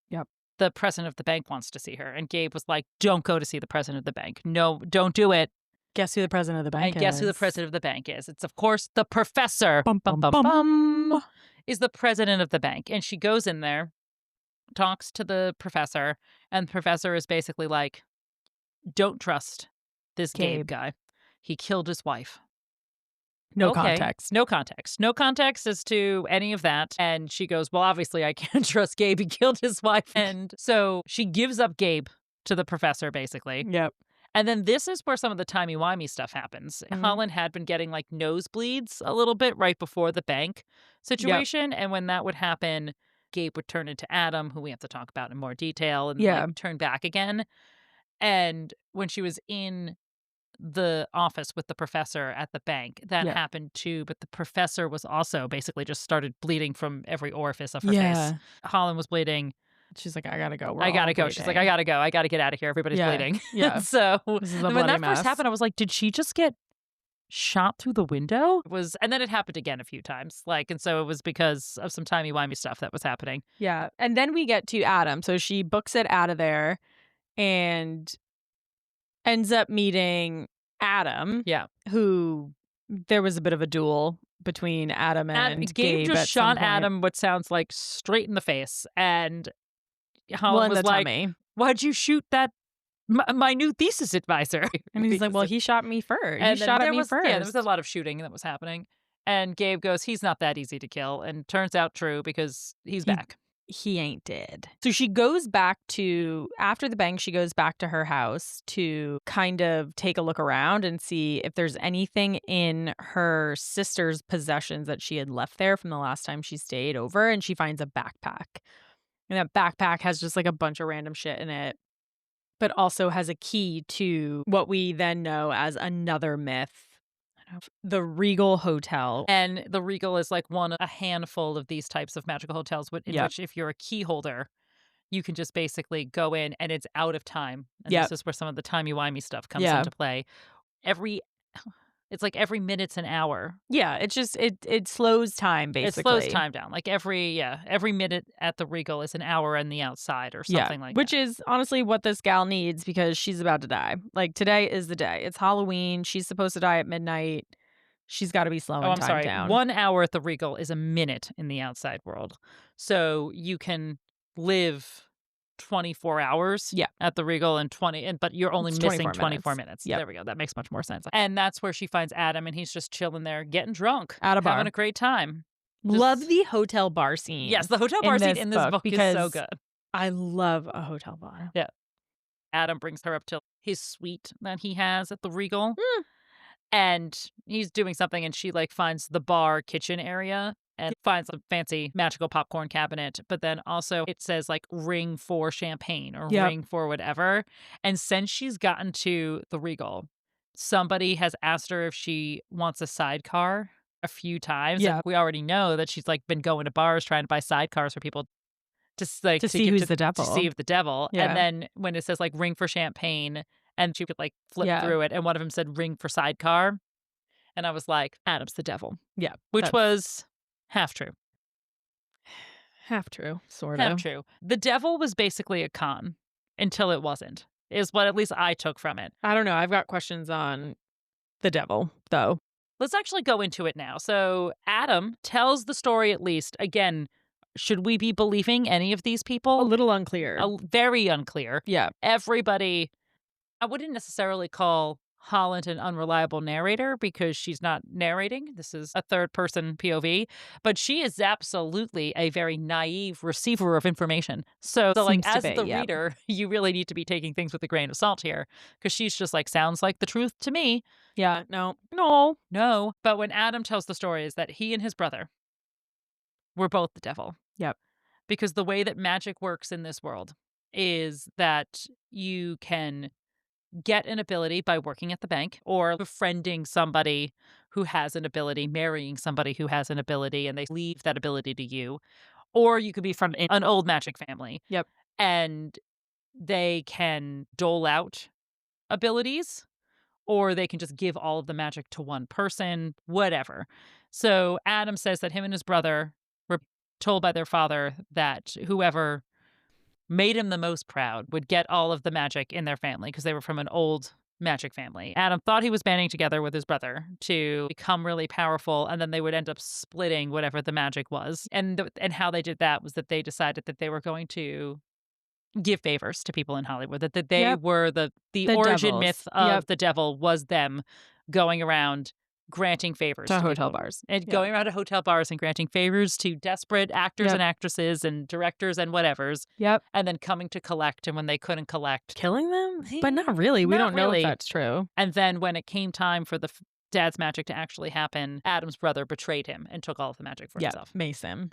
the president of the bank wants to see her. And Gabe was like, don't go to see the president of the bank. No, don't do it. Guess who the president of the bank is? Guess who the president of the bank is? It's, of course, the professor. Bum, bum, bum, bum. Is the president of the bank. And she goes in there, talks to the professor, and the professor is basically like, don't trust this Gabe guy. He killed his wife. No context. No context. No context as to any of that. And she goes, well, obviously I can't trust Gabe. He killed his wife. And so she gives up Gabe to the professor, basically. Yep. And then this is where some of the timey-wimey stuff happens. Mm-hmm. Holland had been getting like nosebleeds a little bit right before the bank situation. Yep. And when that would happen, Gabe would turn into Adam, who we have to talk about in more detail, and like, turn back again. And when she was in the office with the professor at the bank, that happened too. But the professor was also basically just started bleeding from every orifice of her face. Holland was bleeding. She's like, I gotta go. I gotta go. She's like, I gotta go. I gotta get out of here. Everybody's bleeding. Yeah. So when that first happened, I was like, did she just get shot through the window? And then it happened again a few times. And so it was because of some timey-wimey stuff that was happening. Yeah. And then we get to Adam. So she books it out of there and ends up meeting Adam. Yeah. Who there was a bit of a duel between Adam and Gabe. Just shot Adam what sounds like straight in the face. And Holland was like, tummy. Why'd you shoot that my new thesis advisor? And he's like, well, he shot me first. He shot at me first. Yeah, there was a lot of shooting that was happening. And Gabe goes, he's not that easy to kill. And turns out true because he's back. he ain't dead. So she goes back to, after the bang, she goes back to her house to kind of take a look around and see if there's anything in her sister's possessions that she had left there from the last time she stayed over. And she finds a backpack. And that backpack has just like a bunch of random shit in it, but also has a key to what we then know as another myth, the Regal Hotel. And the Regal is like a handful of these types of magical hotels in which if you're a key holder, you can just basically go in and it's out of time. And this is where some of the timey-wimey stuff comes into play. It's like every minute's an hour. Yeah, it's just it slows time basically. It slows time down. Like every minute at the Regal is an hour on the outside or something like that. Which is honestly what this gal needs because she's about to die. Like today is the day. It's Halloween. She's supposed to die at midnight. She's got to be slowing time down. 1 hour at the Regal is a minute in the outside world. So you can live 24 hours at the Regal and but you're only missing 24 minutes. There we go. That makes much more sense. And that's where she finds Adam and he's just chilling there, getting drunk, at a bar, having a great time. Love the hotel bar scene. Yes, the hotel bar scene in this book is so good. I love a hotel bar. Yeah. Adam brings her up to his suite that he has at the Regal. And he's doing something and she like finds the bar kitchen area and finds a fancy magical popcorn cabinet. But then also it says like ring for champagne or ring for whatever. And since she's gotten to the Regal, somebody has asked her if she wants a sidecar a few times. Yeah. And we already know that she's like been going to bars trying to buy sidecars for people to see who's the devil. To see if the devil. Yeah. And then when it says like ring for champagne, and she could like flip through it, and one of them said ring for sidecar. And I was like, Adam's the devil. Yeah. Which was half true. Half true, sort of. Half true. The devil was basically a con until it wasn't, is what at least I took from it. I don't know. I've got questions on the devil, though. Let's actually go into it now. So Adam tells the story at least. Again, should we be believing any of these people? A little unclear. Very unclear. Yeah. Everybody, I wouldn't necessarily call Holland an unreliable narrator because she's not narrating. This is a third-person POV, but she is absolutely a very naive receiver of information. So like, as the reader, you really need to be taking things with a grain of salt here because she's just like, sounds like the truth to me. Yeah, no. But when Adam tells the story is that he and his brother were both the devil. Yep. Because the way that magic works in this world is that you can get an ability by working at the bank or befriending somebody who has an ability, marrying somebody who has an ability, and they leave that ability to you. Or you could be from an old magic family. Yep. And they can dole out abilities, or they can just give all of the magic to one person, whatever. So Adam says that him and his brother were told by their father that whoever made him the most proud would get all of the magic in their family because they were from an old magic family. Adam thought he was banding together with his brother to become really powerful, and then they would end up splitting whatever the magic was. And how they did that was that they decided that they were going to give favors to people in Hollywood, that they were the origin devils. myth of the devil was them going around granting favors to hotel people. bars. And going around to hotel bars and granting favors to desperate actors and actresses and directors and whatevers. Yep. And then coming to collect, and when they couldn't collect, killing them? But not really. We don't know if that's true. And then when it came time for the dad's magic to actually happen, Adam's brother betrayed him and took all of the magic for himself. Mason.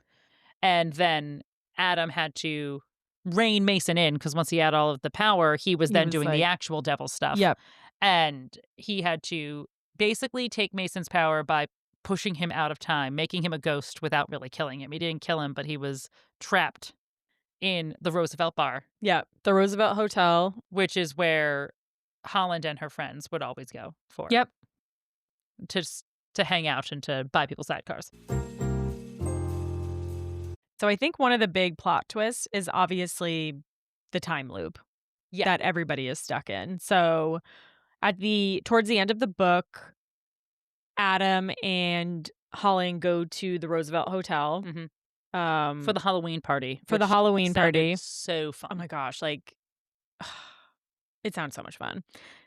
And then Adam had to rein Mason in because once he had all of the power, he was then doing the actual devil stuff. Yep. And he had to basically take Mason's power by pushing him out of time, making him a ghost without really killing him. He didn't kill him, but he was trapped in the Roosevelt bar. Yeah, the Roosevelt Hotel. Which is where Holland and her friends would always go for. Yep. To hang out and to buy people sidecars. So I think one of the big plot twists is obviously the time loop that everybody is stuck in. So towards the end of the book, Adam and Holland go to the Roosevelt Hotel for the Halloween party. For the Halloween party. So fun. Oh my gosh, like it sounds so much fun.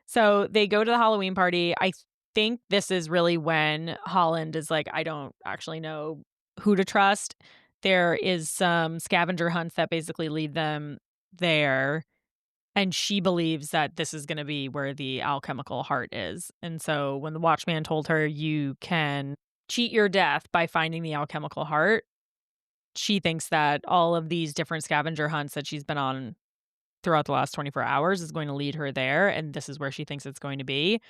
So they go to the Halloween party. I think this is really when Holland is like, I don't actually know who to trust. there is some scavenger hunts that basically lead them there. And she believes that this is going to be where the alchemical heart is. And so when the Watchman told her you can cheat your death by finding the alchemical heart, she thinks that all of these different scavenger hunts that she's been on throughout the last 24 hours is going to lead her there. And this is where she thinks it's going to be.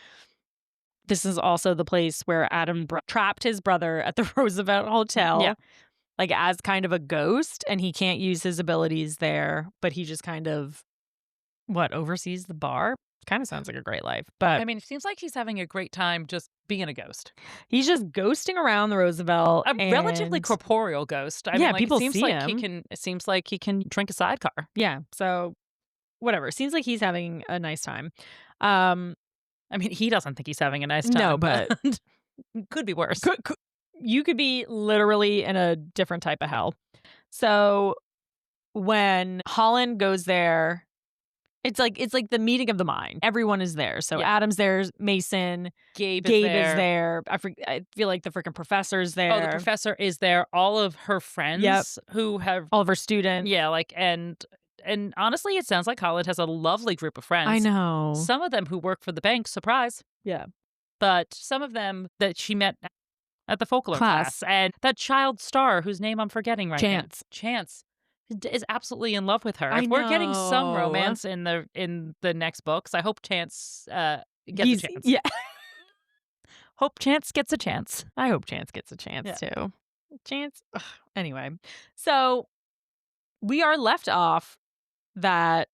This is also the place where Adam trapped his brother at the Roosevelt Hotel, like as kind of a ghost, and he can't use his abilities there, but he just kind of oversees the bar? Kind of sounds like a great life. But I mean, it seems like he's having a great time just being a ghost. He's just ghosting around the Roosevelt. A relatively corporeal ghost. I mean, like, people it seems see like him. it seems like he can drink a sidecar. Yeah. So whatever. Seems like he's having a nice time. I mean, he doesn't think he's having a nice time. No, but could be worse. You could be literally in a different type of hell. So when Holland goes there, it's like the meeting of the mind. Everyone is there. So Adam's there, Mason, Gabe is there. I feel like the freaking professor's there. Oh, the professor is there. All of her friends who have all of her students. Yeah, like and honestly, it sounds like Holland has a lovely group of friends. I know. Some of them who work for the bank, surprise. Yeah. But some of them that she met at the folklore class. And that child star whose name I'm forgetting right now. Chance is absolutely in love with her. If we're getting some romance in the next books, I hope Chance gets a chance. Yeah. Hope Chance gets a chance. I hope Chance gets a chance too. Chance. Ugh. Anyway, so we are left off that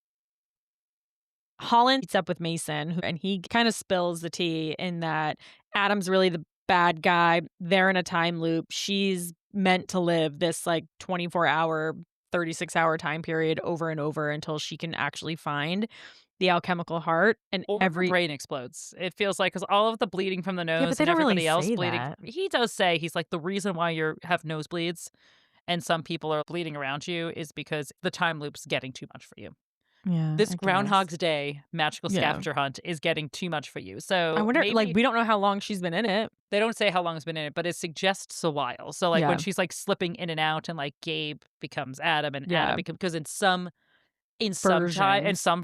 Holland meets up with Mason, and he kind of spills the tea in that Adam's really the bad guy. They're in a time loop. She's meant to live this like 24-hour, 36-hour time period over and over until she can actually find the alchemical heart. And her brain explodes. It feels like, because all of the bleeding from the nose and everybody else bleeding. That. He does say, he's like, the reason why you have nosebleeds and some people are bleeding around you is because the time loop's getting too much for you. Yeah, this Groundhog's Day magical scavenger hunt is getting too much for you. So I wonder, like, we don't know how long she's been in it. They don't say how long it's been in it, but it suggests a while. So, like, when she's like slipping in and out, and like Gabe becomes Adam, and Adam becomes, because in some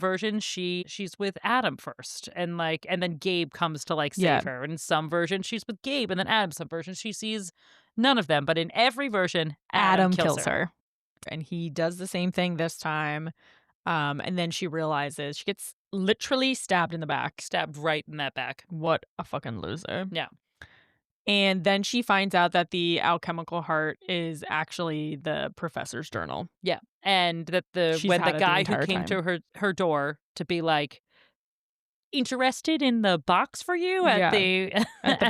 versions she's with Adam first, and then Gabe comes to like save her. And in some versions she's with Gabe, and then Adam. Some versions she sees none of them, but in every version Adam kills her. And he does the same thing this time. And then she realizes she gets literally stabbed in the back. Stabbed right in that back. What a fucking loser. Yeah. And then she finds out that the alchemical heart is actually the professor's journal. Yeah. And that when the guy who came to her door to be like, interested in the box for you at the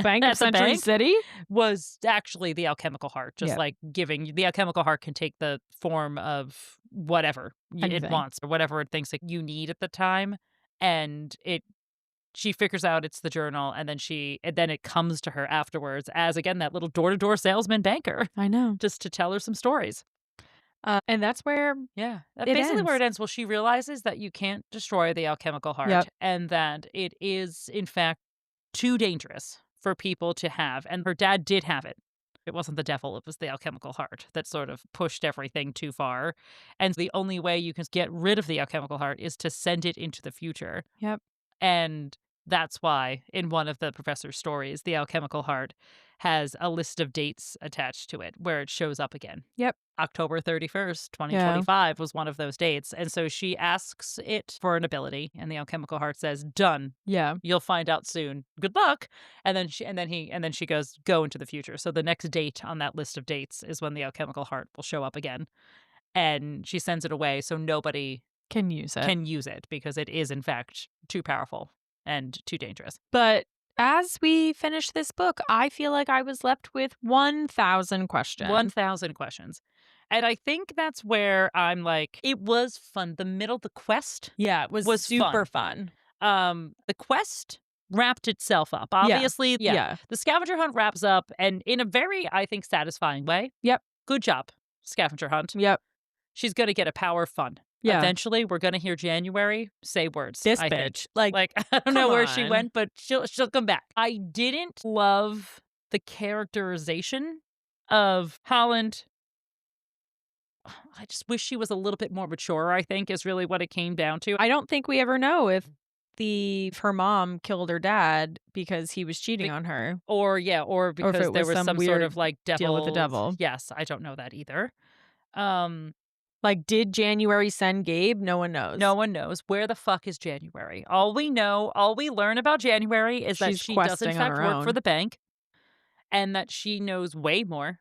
Bank of Century City, was actually the alchemical heart. Just like giving the alchemical heart can take the form of whatever it wants, or whatever it thinks that you need at the time. And she figures out it's the journal, and then it comes to her afterwards as, again, that little door-to-door salesman banker. I know. Just to tell her some stories. And that's where that's basically where it ends. Well, she realizes that you can't destroy the alchemical heart, and that it is, in fact, too dangerous for people to have. And her dad did have it. It wasn't the devil, it was the alchemical heart that sort of pushed everything too far. And the only way you can get rid of the alchemical heart is to send it into the future. Yep. And that's why in one of the professor's stories, the alchemical heart has a list of dates attached to it where it shows up again. Yep. October 31st, 2025 was one of those dates. And so she asks it for an ability, and the alchemical heart says, done. Yeah. You'll find out soon. Good luck. And then she goes, go into the future. So the next date on that list of dates is when the alchemical heart will show up again. And she sends it away so nobody can use it because it is, in fact, too powerful and too dangerous. But as we finish this book, I feel like I was left with 1,000 questions. 1,000 questions. And I think that's where I'm like, it was fun. The quest. Yeah, it was super fun. The quest wrapped itself up. Obviously, the scavenger hunt wraps up, and in a very, I think, satisfying way. Yep. Good job, scavenger hunt. Yep. She's going to get a power fun. Yeah. Eventually, we're going to hear January say words. This I bitch. Think. Like I don't know where she went, but she'll come back. I didn't love the characterization of Holland I just wish she was a little bit more mature, I think, is really what it came down to. I don't think we ever know if her mom killed her dad because he was cheating Be- on her, or or if because it there was was some some sort weird of like deal with the devil. devil. Yes, I don't know that either. Um, Like, did January send Gabe? No one knows. no one knows. Where the fuck is January? All we learn about January is that She's she does in questing on fact her work for own the bank and that she knows way more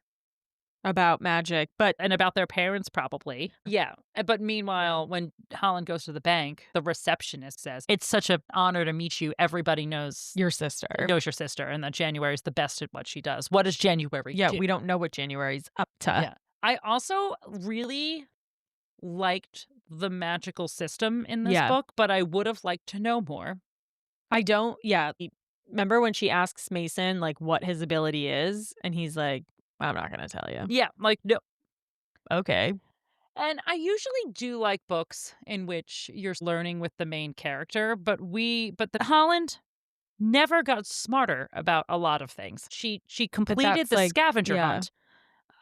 about magic, but and about their parents probably. Yeah. But meanwhile, when Holland goes to the bank, the receptionist says, "It's such an honor to meet you. Everybody knows your sister. your sister and that January is the best at what she does." What does January Yeah, do? we don't know what January's up to. Yeah. I also really liked the magical system in this book, but I would have liked to know more. I don't remember when she asks Mason, like, what his ability is, and he's like, "I'm not gonna tell you." Yeah, like no. Okay. And I usually do like books in which you're learning with the main character, but the Holland never got smarter about a lot of things. She completed that's the like scavenger yeah. hunt,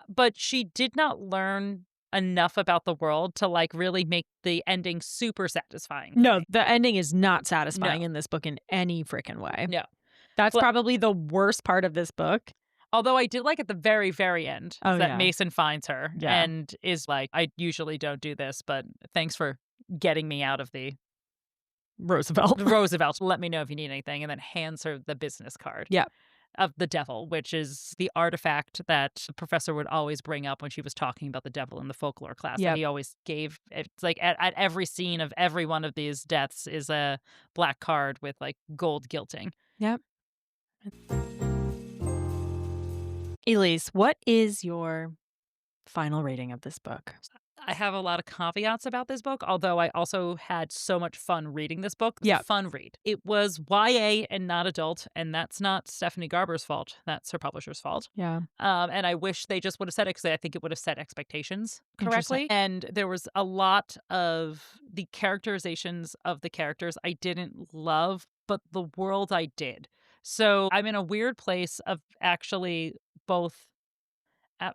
but she did not learn enough about the world to like really make the ending super satisfying. No, the ending is not satisfying No. in this book in any freaking way. No. That's But probably the worst part of this book. although I did like at the very, very end Oh, that yeah. Mason finds her Yeah. and is like, "I usually don't do this, but thanks for getting me out of the Roosevelt. Roosevelt. Let me know if you need anything," and then hands her the business card. Yeah. Of the devil, which is the artifact that the professor would always bring up when she was talking about the devil in the folklore class. Yep. And he always gave, it's like at every scene of every one of these deaths is a black card with like gold gilting. Yep. Elyse, what is your final rating of this book? I have a lot of caveats about this book, although I also had so much fun reading this book. Yeah. Fun read. It was YA and not adult, and that's not Stephanie Garber's fault. That's her publisher's fault. Yeah. And I wish they just would have said it because I think it would have set expectations Interesting. correctly. And there was a lot of the characterizations of the characters I didn't love, but the world I did. So I'm in a weird place of actually both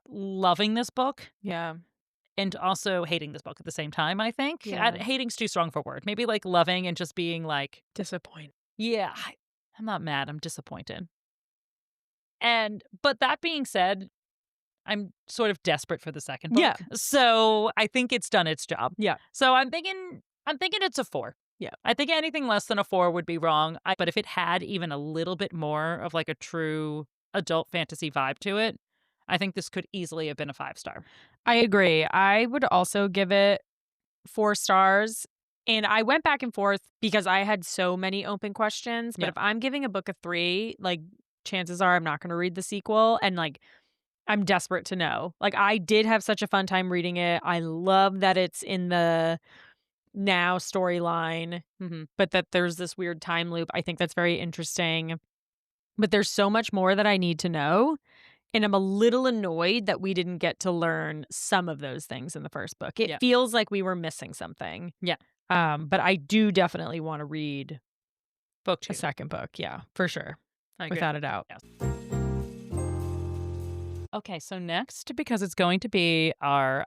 loving this book Yeah. and also hating this book at the same time, I think. Yeah. Hating's too strong for word. Maybe like loving and just being like, Disappointed. yeah, I'm not mad. I'm disappointed. But that being said, I'm sort of desperate for the second book. Yeah. So I think it's done its job. Yeah. So I'm thinking it's a 4. Yeah. I think anything less than a 4 would be wrong. But if it had even a little bit more of like a true adult fantasy vibe to it, I think this could easily have been a 5-star. I agree. I would also give it 4 stars. And I went back and forth because I had so many open questions. But Yeah. if I'm giving a book a 3, like, chances are I'm not going to read the sequel. And like, I'm desperate to know. Like, I did have such a fun time reading it. I love that it's in the now storyline, but that there's this weird time loop. I think that's very interesting. But there's so much more that I need to know. And I'm a little annoyed that we didn't get to learn some of those things in the first book. It feels like we were missing something. Yeah. But I do definitely want to read book 2. A second book. Yeah, for sure. I agree. Without a doubt. Yes. Okay, so next, because it's going to be our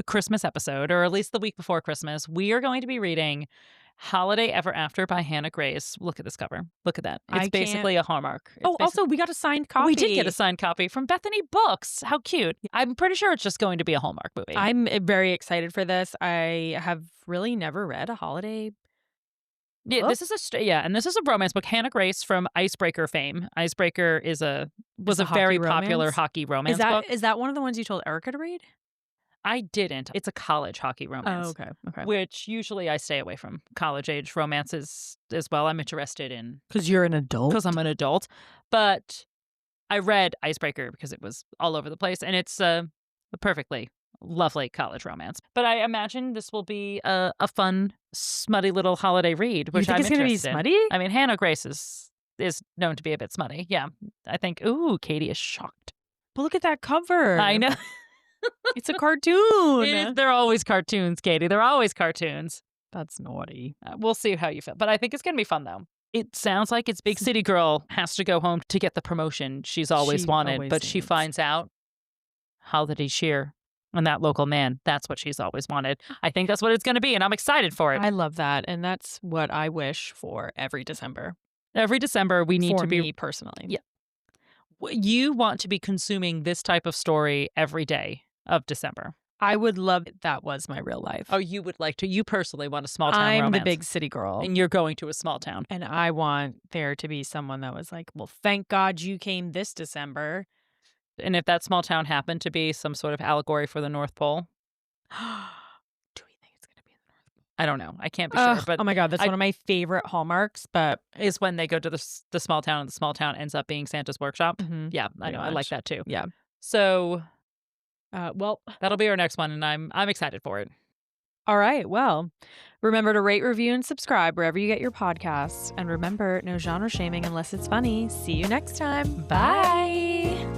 Christmas episode, or at least the week before Christmas, we are going to be reading Holiday Ever After by Hannah Grace. Look at this cover. Look at that. It's basically a Hallmark. Also, we got a signed copy. We did get a signed copy from Bethany Books. How cute. I'm pretty sure it's just going to be a Hallmark movie. I'm very excited for this. I have really never read a holiday Yeah, book? this is and this is a romance book. Hannah Grace from Icebreaker fame. Icebreaker was a very popular hockey romance book. Is that one of the ones you told Erica to read? I didn't. It's a college hockey romance. Oh, okay. Which usually I stay away from college age romances as well. I'm interested in Because you're an adult. because I'm an adult. But I read Icebreaker because it was all over the place, and it's a perfectly lovely college romance. But I imagine this will be a fun, smutty little holiday read, which you think I'm it's going to be interested in. smutty? I mean, Hannah Grace is known to be a bit smutty. Yeah, I think. Ooh, Katie is shocked. But look at that cover. I know. It's a cartoon. They're always cartoons, Katie. They're always cartoons. That's naughty. We'll see how you feel. But I think it's going to be fun, though. It sounds like it's big city girl has to go home to get the promotion she's always wanted. But she finds out holiday cheer And that local man, that's what she's always wanted. I think that's what it's going to be, and I'm excited for it. I love that, and that's what I wish for every December. Every December, we need For to be. me personally. Yeah. You want to be consuming this type of story every day of December. I would love it if that was my real life. Oh, you would like to. You personally want a small town I'm romance. the big city girl. And you're going to a small town. And I want there to be someone that was like, well, thank God you came this December. And if that small town happened to be some sort of allegory for the North Pole, Do we think it's going to be in the North Pole? I don't know. I can't be sure. But oh my God, that's one of my favorite hallmarks. But is when they go to the small town and the small town ends up being Santa's workshop. Mhm, Yeah, I know. I like much. that too. Yeah. So Well, that'll be our next one, and I'm excited for it. all right. Well, remember to rate, review, and subscribe wherever you get your podcasts. And remember, no genre shaming unless it's funny. See you next time. Bye.